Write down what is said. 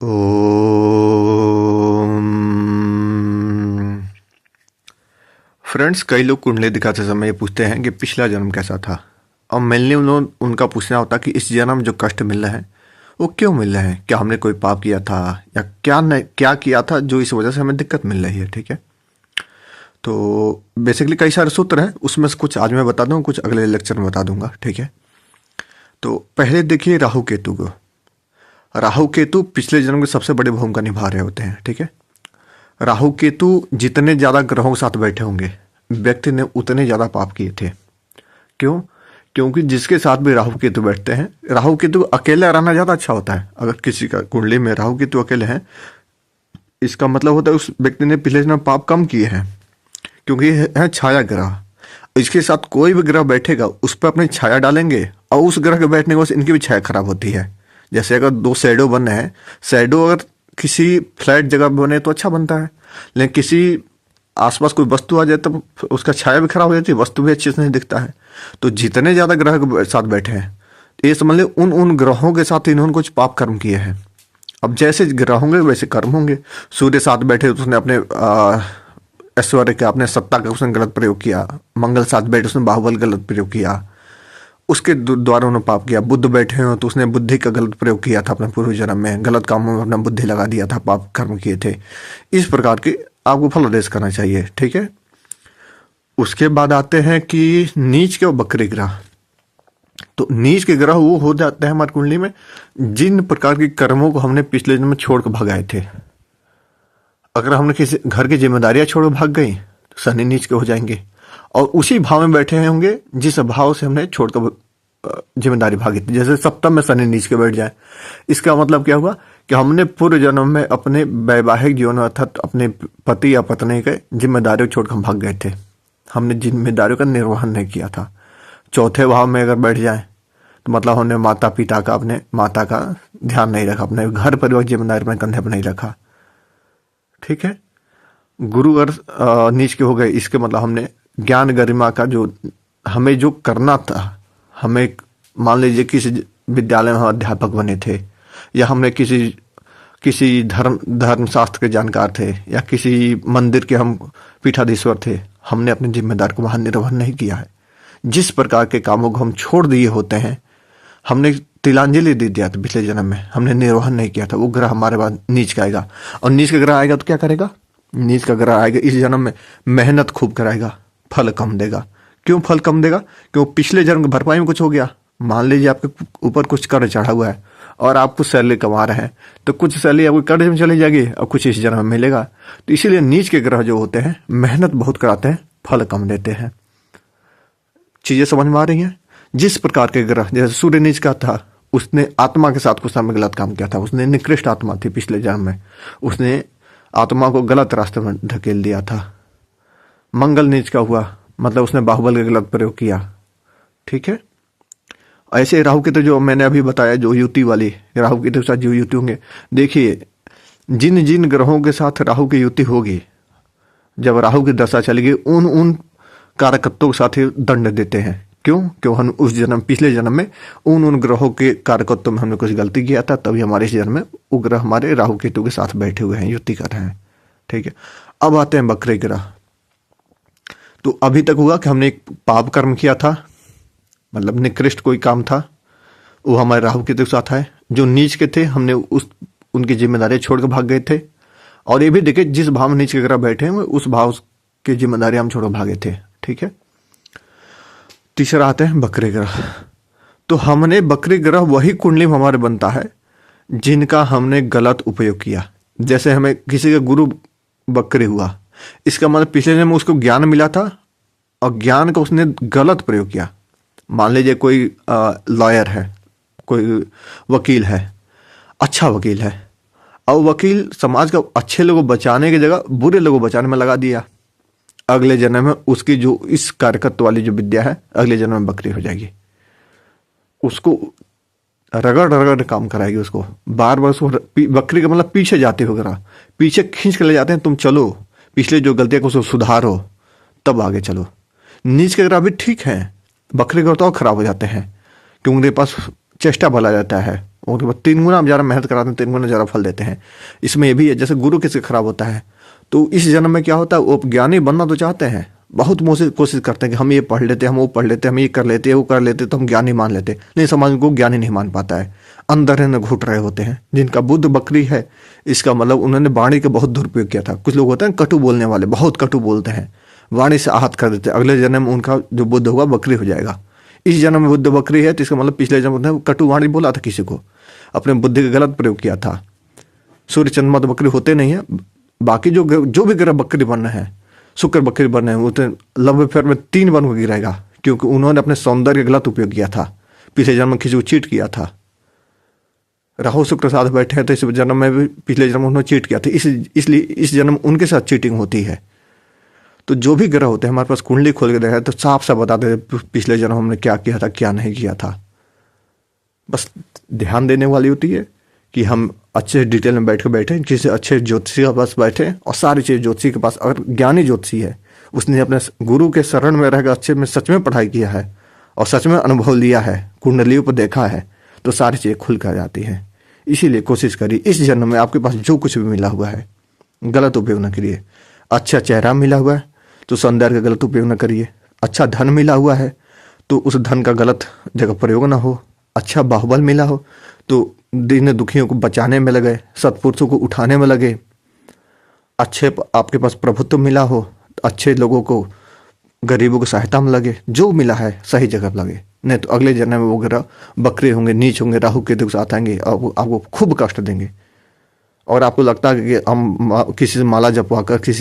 ओम। Friends, कई लोग कुंडली दिखाते समय ये पूछते हैं कि पिछला जन्म कैसा था। और मेनली उनका पूछना होता कि इस जन्म में जो कष्ट मिल रहे हैं वो क्यों मिल रहे हैं, क्या हमने कोई पाप किया था या क्या किया था जो इस वजह से हमें दिक्कत मिल रही है। ठीक है, तो बेसिकली कई सारे सूत्र हैं, उसमें से कुछ आज मैं बता दूंगा, कुछ अगले लेक्चर में बता दूंगा। ठीक है, तो पहले देखिए राहु केतु को। राहु केतु पिछले जन्म के सबसे बड़ी भूमिका निभा रहे होते हैं। ठीक है, राहु केतु जितने ज्यादा ग्रहों के साथ बैठे होंगे व्यक्ति ने उतने ज्यादा पाप किए थे। क्यों? क्योंकि जिसके साथ भी राहु केतु बैठते हैं, राहु केतु अकेले रहना ज्यादा अच्छा होता है। अगर किसी का कुंडली में राहु केतु अकेले हैं, इसका मतलब होता है उस व्यक्ति ने पिछले जन्म पाप कम किए हैं, क्योंकि ये है छाया ग्रह। इसके साथ कोई भी ग्रह बैठेगा उस पर अपनी छाया डालेंगे और उस ग्रह के बैठने के बाद इनकी भी छाया खराब होती है। जैसे अगर दो शैडो बने हैं, शैडो अगर किसी फ्लैट जगह बने तो अच्छा बनता है, लेकिन किसी आसपास कोई वस्तु आ जाए तो उसका छाया भी खराब हो जाती है, वस्तु भी अच्छे से नहीं दिखता है। तो जितने ज्यादा ग्रह के साथ बैठे हैं, ये समझ ले उन उन ग्रहों के साथ इन्होंने कुछ पाप कर्म किए हैं। अब जैसे ग्रह होंगे वैसे कर्म होंगे। सूर्य साथ बैठे तो उसने अपने ऐश्वर्य का, अपने सत्ता का उसने गलत प्रयोग किया। मंगल साथ बैठे उसने बाहुबल गलत प्रयोग किया, उसके द्वारा उन्होंने पाप किया। बुद्ध बैठे हो तो उसने बुद्धि का गलत प्रयोग किया था, अपने पूर्व जन्म में गलत कामों में अपना बुद्धि लगा दिया था, पाप कर्म किए थे। इस प्रकार के आपको फल आदेश करना चाहिए। ठीक है, उसके बाद आते हैं कि नीच के और बकरे ग्रह। तो नीच के ग्रह वो हो जाते हैं हमारी कुंडली में जिन प्रकार के कर्मों को हमने पिछले जन्म में छोड़ कर भगाए थे। अगर हमने किसी घर की जिम्मेदारियां छोड़ भाग गई तो शनि नीच के हो जाएंगे, और उसी भाव में बैठे होंगे जिस भाव से हमने छोड़कर जिम्मेदारी भागी थी। जैसे सप्तम में शनि नीच के बैठ जाए, इसका मतलब क्या हुआ कि हमने पूर्व जन्म में अपने वैवाहिक जीवन अर्थात अपने पति या पत्नी के जिम्मेदारियों छोड़कर भाग गए थे, हमने जिम्मेदारियों का निर्वहन नहीं किया था। चौथे भाव में अगर बैठ जाए तो मतलब हमने माता पिता का, अपने माता का ध्यान नहीं रखा, अपने घर परिवार की जिम्मेदारी अपने कंधे पर नहीं रखा। ठीक है, गुरु अगर नीच के हो गए, इसके मतलब हमने ज्ञान गरिमा का जो हमें जो करना था, हमें मान लीजिए किसी विद्यालय में हम अध्यापक बने थे, या हमने किसी धर्म शास्त्र के जानकार थे, या किसी मंदिर के हम पीठाधीश्वर थे, हमने अपनी जिम्मेदारी को वहां निर्वहन नहीं किया है। जिस प्रकार के कामों को हम छोड़ दिए होते हैं, हमने तिलांजलि दे दिया था पिछले जन्म में, हमने निर्वहन नहीं किया था, वो ग्रह हमारे बाद नीच का आएगा। और नीच का ग्रह आएगा तो क्या करेगा? नीच का ग्रह आएगा इस जन्म में मेहनत खूब कराएगा, फल कम देगा। क्यों फल कम देगा? क्यों पिछले जन्म की भरपाई में कुछ हो गया। मान लीजिए आपके ऊपर कुछ कर्ज चढ़ा हुआ है और आप कुछ सैलरी कमा रहे हैं, तो कुछ सैलरी आपको कर्ज में चली जाएगी और कुछ इस जन्म में मिलेगा। तो इसीलिए नीच के ग्रह जो होते हैं मेहनत बहुत कराते हैं, फल कम देते हैं। चीजें समझ में आ रही हैं? जिस प्रकार के ग्रह, जैसे सूर्य नीच का था, उसने आत्मा के साथ कुछ समय गलत काम किया था, उसने निकृष्ट आत्मा थी पिछले जन्म में, उसने आत्मा को गलत रास्ते में धकेल दिया था। मंगल नीच का हुआ, मतलब उसने बाहुबल का गलत प्रयोग किया। ठीक है, ऐसे राहु केतु जो मैंने अभी बताया, जो युति वाली राहु केतु के साथ जो युति होंगे, देखिए जिन जिन ग्रहों के साथ राहु की युति होगी, जब राहु की दशा चलेगी, उन उन कारकत्वों के साथ ही दंड देते हैं। क्यों हम उस जन्म, पिछले जन्म में उन ग्रहों के कारकत्व में हमने कुछ गलती किया था, तभी हमारे इस जन्म में वो ग्रह हमारे राहु केतु के साथ बैठे हुए हैं, युति कर रहे हैं। ठीक है, अब आते हैं बकरे ग्रह। तो अभी तक हुआ कि हमने एक पाप कर्म किया था, मतलब निकृष्ट कोई काम था, वो हमारे राहु केतु के साथ है। जो नीच के थे, हमने उनकी जिम्मेदारी छोड़ कर भाग गए थे। और ये भी देखिए जिस भाव में नीच के ग्रह बैठे हैं उस भाव की जिम्मेदारी हम छोड़ भागे थे। ठीक है, तीसरा आते हैं बकरे ग्रह। तो हमने बकरे ग्रह वही कुंडली में हमारे बनता है जिनका हमने गलत उपयोग किया। जैसे हमें किसी का गुरु बकरे हुआ, इसका मतलब पिछले जन्म में उसको ज्ञान मिला था और ज्ञान का उसने गलत प्रयोग किया। मान लीजिए कोई लॉयर है, कोई वकील है, अच्छा वकील है, और वकील समाज का अच्छे लोगों बचाने की जगह बुरे लोगों बचाने में लगा दिया। अगले जन्म में उसकी जो इस कारकत्व वाली जो विद्या है, अगले जन्म में बकरी हो जाएगी। उसको रगड़ रगड़ काम कराएगी, उसको बार बार उसको बकरी का मतलब पीछे जाते हो ग्रह, पीछे खींच के ले जाते हैं, तुम चलो पिछले जो गलतियां को उसको सुधारो तब आगे चलो। नीच के ग्रह भी ठीक है, बकरे ग्रह तो खराब हो जाते हैं क्योंकि उनके पास चेष्टा भला जाता है, और 3 गुना हम ज़्यादा मेहनत कराते हैं, 3 गुना ज़्यादा फल देते हैं। इसमें ये भी है, जैसे गुरु किसी खराब होता है तो इस जन्म में क्या होता है, वो ज्ञानी बनना तो चाहते हैं, बहुत कोशिश करते हैं कि हम ये पढ़ लेते, हम वो पढ़ लेते, हम ये कर लेते, वो कर लेते तो हम ज्ञानी मान लेते, नहीं समाज को ज्ञानी नहीं मान पाता है। अंदर न घुट रहे होते हैं। जिनका बुद्ध बकरी है, इसका मतलब उन्होंने वाणी का बहुत दुरुपयोग किया था। कुछ लोग होते हैं कटु बोलने वाले, बहुत कटु बोलते हैं, वाणी से आहत कर देते हैं। अगले जन्म में उनका जो बुद्ध होगा बकरी हो जाएगा। इस जन्म में बुद्ध बकरी है तो इसका मतलब पिछले जन्म में कटु वाणी बोला था किसी को, अपने बुद्धि का गलत प्रयोग किया था। सूर्य चंद्रमा तो बकरी होते नहीं है। बाकी जो भी ग्रह बकरी बनना है, शुक्र बकरी बनना है, वो तो लव अफेयर में 3 बन को गिरेगा, क्योंकि उन्होंने अपने सौंदर्य का गलत उपयोग किया था। पिछले जन्म में किसी को चीट किया था। राहु शुक्र साथ बैठे हैं तो इस जन्म में भी, पिछले जन्म में उन्होंने चीट किया था, इसलिए इस जन्म उनके साथ चीटिंग होती है। तो जो भी ग्रह होते हैं हमारे पास कुंडली खोल के देखा है तो साफ साफ बताते हैं पिछले जन्म हमने क्या किया था, क्या नहीं किया था। बस ध्यान देने वाली होती है कि हम अच्छे डिटेल में बैठे किसी अच्छे ज्योतिषी के पास बैठे और सारी चीज़ ज्योतिषी के पास। अगर ज्ञानी ज्योतिषी है, उसने अपने गुरु के शरण में रहकर अच्छे में सच में पढ़ाई किया है और सच में अनुभव लिया है, कुंडलियों पर देखा है, तो सारी चीज़ें खुल कर जाती हैं। इसीलिए कोशिश करिए इस जन्म में आपके पास जो कुछ भी मिला हुआ है गलत उपयोग न करिए। अच्छा चेहरा मिला हुआ है तो सौंदर्य का गलत उपयोग न करिए। अच्छा धन मिला हुआ है तो उस धन का गलत जगह प्रयोग ना हो। अच्छा बाहुबल मिला हो तो दीन दुखियों को बचाने में लगे, सत्पुरुषों को उठाने में लगे। अच्छे आपके पास प्रभुत्व मिला हो, अच्छे लोगों को, गरीबों को सहायता में लगे। जो मिला है सही जगह लगे, नहीं तो अगले जन्म में वो ग्रह बकरे होंगे, नीच होंगे, राहु केतु के साथ आएंगे और वो आपको खूब कष्ट देंगे। और आपको लगता है कि हम किसी से माला जपवा कर, किसी